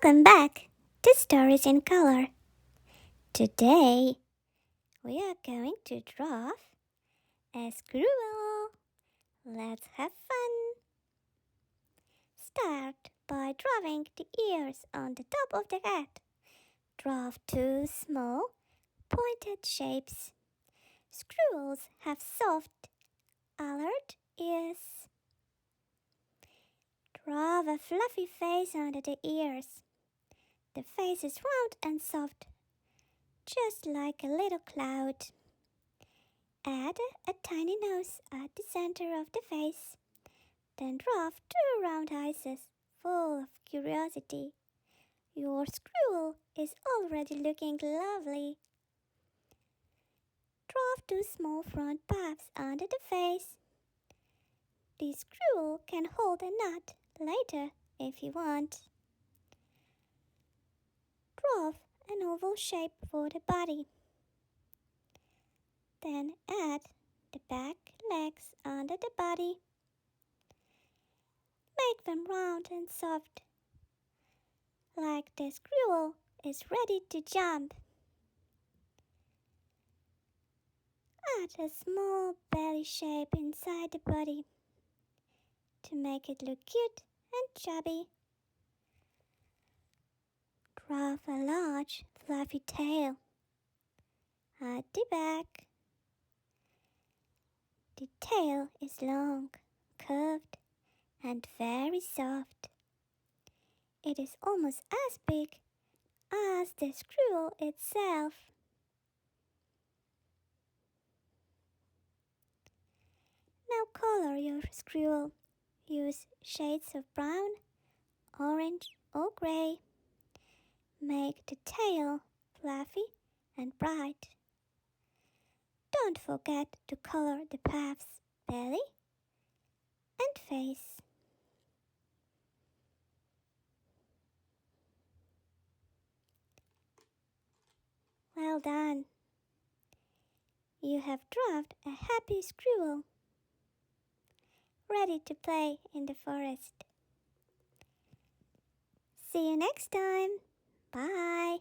Welcome back to Stories in Color. Today we are going to draw a squirrel. Let's have fun. Start by drawing the ears on the top of the head. Draw two small, pointed shapes. Squirrels have soft, alert ears. Draw a fluffy face under the ears. The face is round and soft, just like a little cloud. Add a tiny nose at the center of the face. Then draw two round eyes full of curiosity. Your squirrel is already looking lovely. Draw two small front puffs under the face. The squirrel can hold a nut later if you want. Draw an oval shape for the body. Then add the back legs under the body. Make them round and soft, like the squirrel is ready to jump. Add a small belly shape inside the body to make it look cute and chubby. Draw a large, fluffy tail at the back. The tail is long, curved, and very soft. It is almost as big as the squirrel itself. Now color your squirrel. Use shades of brown, orange, or gray. Make the tail fluffy and bright. Don't forget to color the puff's belly and face. Well done! You have drawn a happy squirrel, ready to play in the forest. See you next time. Bye.